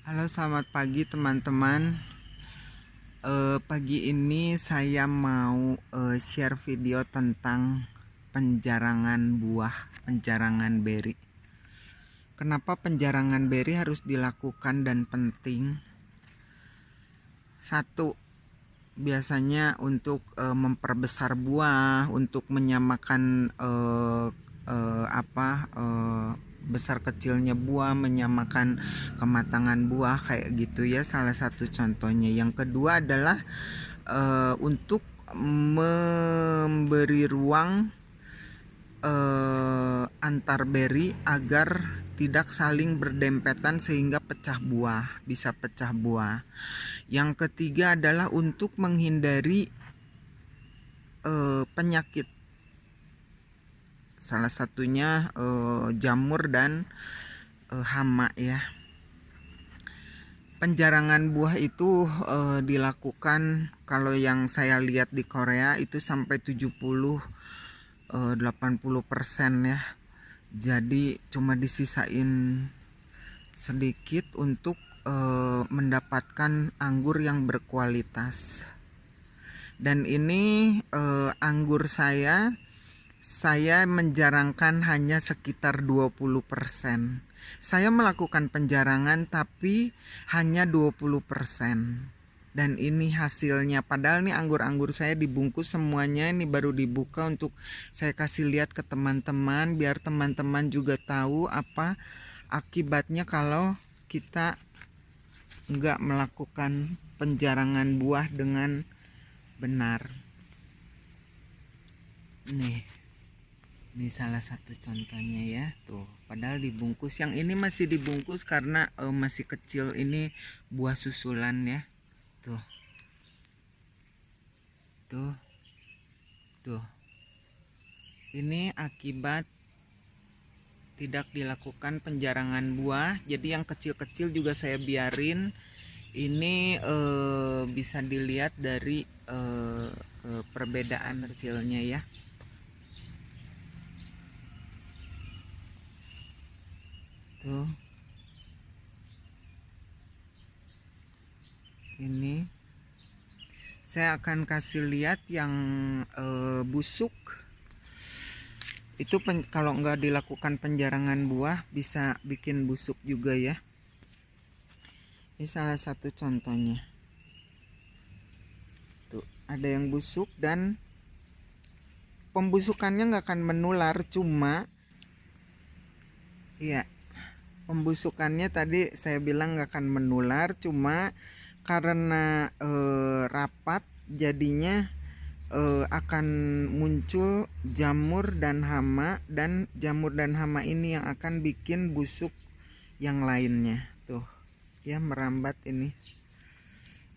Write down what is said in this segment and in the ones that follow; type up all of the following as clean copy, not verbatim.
Halo, selamat pagi teman-teman. Pagi ini saya mau share video tentang penjarangan buah, penjarangan beri. Kenapa penjarangan beri harus dilakukan dan penting? Satu, biasanya untuk memperbesar buah, untuk menyamakan besar kecilnya buah, menyamakan kematangan buah kayak gitu ya, salah satu contohnya. Yang kedua adalah untuk memberi ruang antar beri agar tidak saling berdempetan sehingga bisa pecah buah. Yang ketiga adalah untuk menghindari penyakit, salah satunya jamur dan hama ya. Penjarangan buah itu dilakukan, kalau yang saya lihat di Korea itu sampai 80-80% ya. Jadi cuma disisain sedikit untuk mendapatkan anggur yang berkualitas. Dan ini anggur saya menjarangkan hanya sekitar 20%. Saya melakukan penjarangan tapi hanya 20%. Dan ini hasilnya. Padahal nih anggur-anggur saya dibungkus semuanya, ini baru dibuka untuk saya kasih lihat ke teman-teman biar teman-teman juga tahu apa akibatnya kalau kita nggak melakukan penjarangan buah dengan benar. Ini salah satu contohnya ya, tuh. Padahal dibungkus. Yang ini masih dibungkus karena masih kecil. Ini buah susulan ya, tuh, tuh, tuh. Ini akibat tidak dilakukan penjarangan buah. Jadi yang kecil-kecil juga saya biarin. Ini bisa dilihat dari perbedaan kecilnya ya. Tuh. Ini saya akan kasih lihat yang busuk. Itu kalau nggak dilakukan penjarangan buah bisa bikin busuk juga ya. Ini salah satu contohnya. Tuh, ada yang busuk dan pembusukannya nggak akan menular, cuma ya, pembusukannya tadi saya bilang nggak akan menular, cuma karena rapat jadinya akan muncul jamur dan hama, dan jamur dan hama ini yang akan bikin busuk yang lainnya. Tuh ya, merambat ini.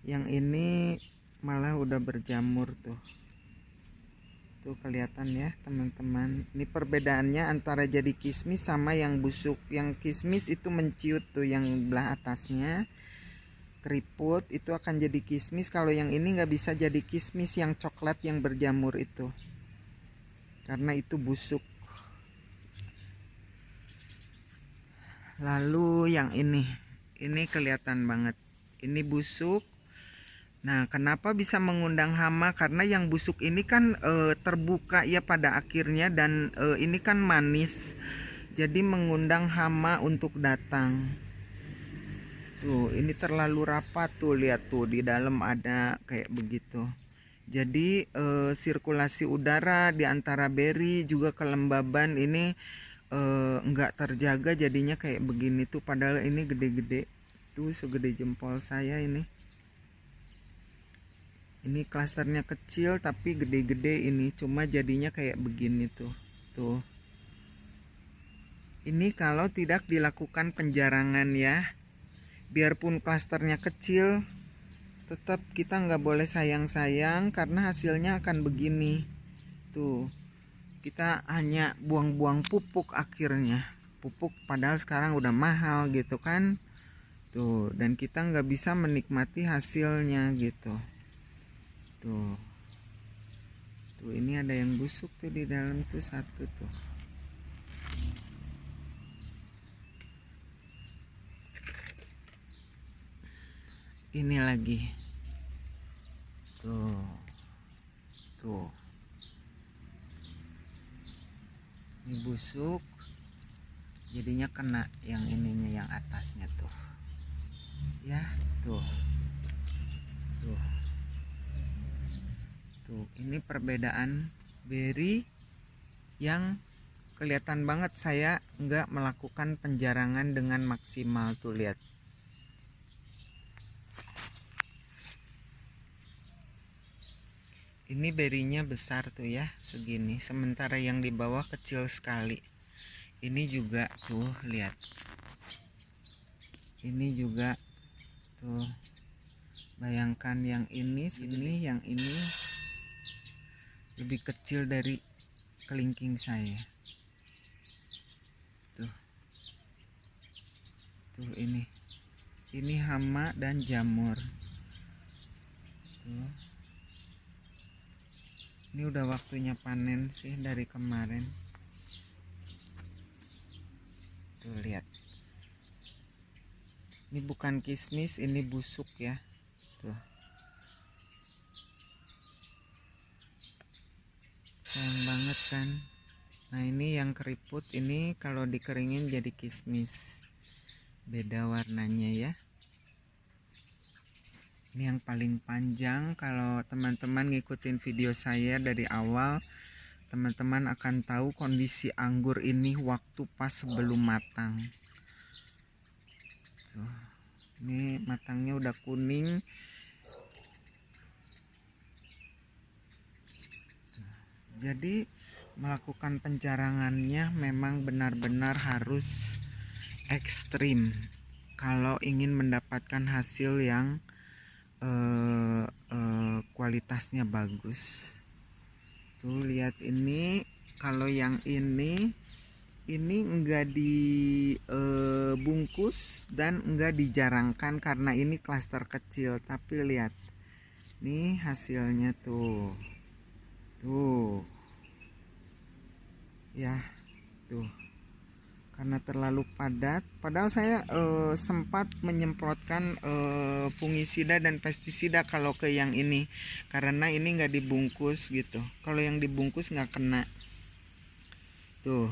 Yang ini malah udah berjamur tuh. Tuh kelihatan ya teman-teman. Ini perbedaannya antara jadi kismis sama yang busuk. Yang kismis itu menciut tuh, yang belah atasnya keriput itu akan jadi kismis. Kalau yang ini nggak bisa jadi kismis, yang coklat yang berjamur itu, karena itu busuk. Lalu yang ini kelihatan banget, ini busuk. Nah, kenapa bisa mengundang hama? Karena yang busuk ini kan terbuka ya pada akhirnya, dan ini kan manis, jadi mengundang hama untuk datang. Tuh, ini terlalu rapat tuh, lihat tuh di dalam ada kayak begitu. Jadi sirkulasi udara di antara beri juga kelembaban ini enggak terjaga, jadinya kayak begini tuh. Padahal ini gede-gede tuh, segede jempol saya ini. Ini klasternya kecil tapi gede-gede ini, cuma jadinya kayak begini tuh. Tuh. Ini kalau tidak dilakukan penjarangan ya. Biarpun klasternya kecil, tetap kita nggak boleh sayang-sayang karena hasilnya akan begini. Tuh. Kita hanya buang-buang pupuk akhirnya. Pupuk padahal sekarang udah mahal gitu kan. Tuh, dan kita nggak bisa menikmati hasilnya gitu. Tuh. Tuh, ini ada yang busuk tuh di dalam tuh, satu tuh. ini lagi tuh ini busuk, jadinya kena yang ininya, yang atasnya tuh ya. Tuh ini perbedaan beri yang kelihatan banget. Saya nggak melakukan penjarangan dengan maksimal tuh, lihat. Ini berinya besar tuh ya, segini, sementara yang di bawah kecil sekali. Ini juga tuh, lihat. Ini juga tuh, bayangkan yang ini sini, yang ini lebih kecil dari kelingking saya. Tuh ini hama dan jamur. Tuh. Ini udah waktunya panen sih dari kemarin. Tuh lihat. Ini bukan kismis, ini busuk ya. Tuh. Sayang banget kan. Nah ini yang keriput, ini kalau dikeringin jadi kismis. Beda warnanya ya. Ini yang paling panjang. Kalau teman-teman ngikutin video saya dari awal, teman-teman akan tahu kondisi anggur ini waktu pas sebelum matang. Tuh, ini matangnya udah kuning. Jadi melakukan penjarangannya memang benar-benar harus ekstrim kalau ingin mendapatkan hasil yang kualitasnya bagus. Tuh lihat ini, kalau yang ini enggak dibungkus dan enggak dijarangkan karena ini klaster kecil, tapi lihat nih hasilnya tuh ya tuh, karena terlalu padat. Padahal saya sempat menyemprotkan fungisida dan pestisida kalau ke yang ini, karena ini nggak dibungkus gitu. Kalau yang dibungkus nggak kena. Tuh,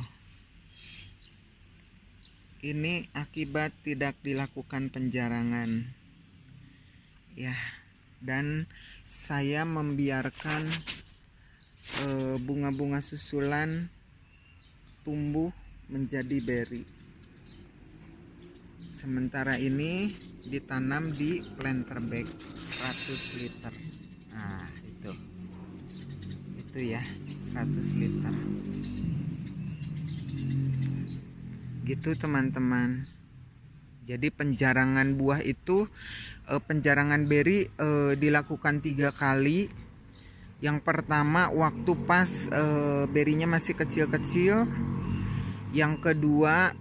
ini akibat tidak dilakukan penjarangan ya. Dan saya membiarkan bunga-bunga susulan tumbuh menjadi beri. Sementara ini ditanam di planter bag 100 liter. Nah itu ya, 100 liter gitu teman-teman. Jadi penjarangan buah itu, penjarangan beri dilakukan 3 kali. Yang pertama waktu pas berinya masih kecil-kecil. Yang kedua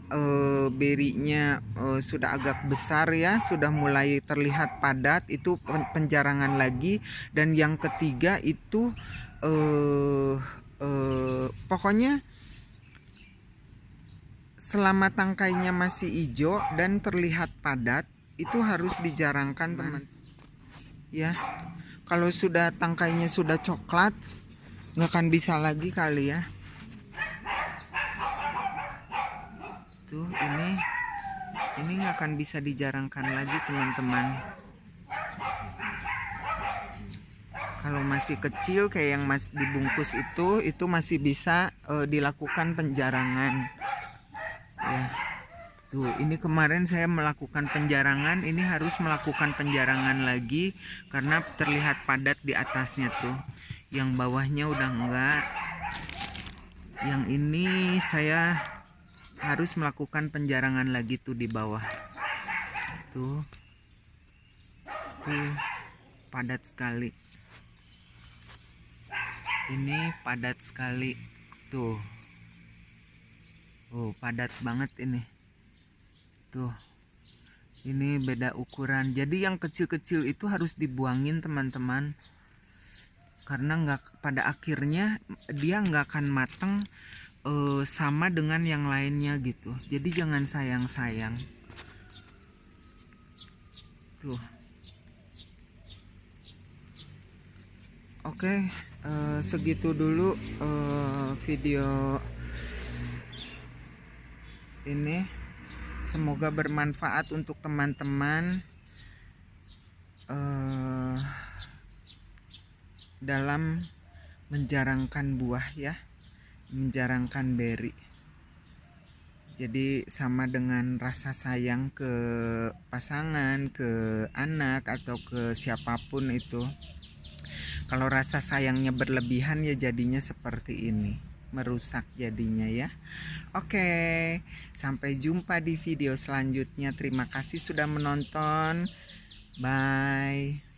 berinya sudah agak besar ya, sudah mulai terlihat padat, itu penjarangan lagi. Dan yang ketiga itu pokoknya selama tangkainya masih hijau dan terlihat padat, itu harus dijarangkan teman ya. Kalau sudah tangkainya sudah coklat, nggak akan bisa lagi kali ya. Tuh ini nggak akan bisa dijarangkan lagi teman-teman. Kalau masih kecil kayak yang masih dibungkus itu masih bisa dilakukan penjarangan ya. Tuh ini kemarin saya melakukan penjarangan, ini harus melakukan penjarangan lagi karena terlihat padat di atasnya tuh. Yang bawahnya udah enggak. Yang ini saya harus melakukan penjarangan lagi tuh di bawah. Tuh padat sekali. Ini padat sekali tuh. Oh padat banget ini. Tuh ini beda ukuran. Jadi yang kecil-kecil itu harus dibuangin teman-teman, karena pada akhirnya dia nggak akan mateng sama dengan yang lainnya gitu. Jadi jangan sayang-sayang. Tuh Oke, segitu dulu video ini. Semoga bermanfaat untuk teman-teman dalam menjarangkan buah ya, menjarangkan beri. Jadi sama dengan rasa sayang ke pasangan, ke anak atau ke siapapun itu. Kalau rasa sayangnya berlebihan ya jadinya seperti ini, merusak jadinya ya. Oke, sampai jumpa di video selanjutnya. Terima kasih sudah menonton. Bye.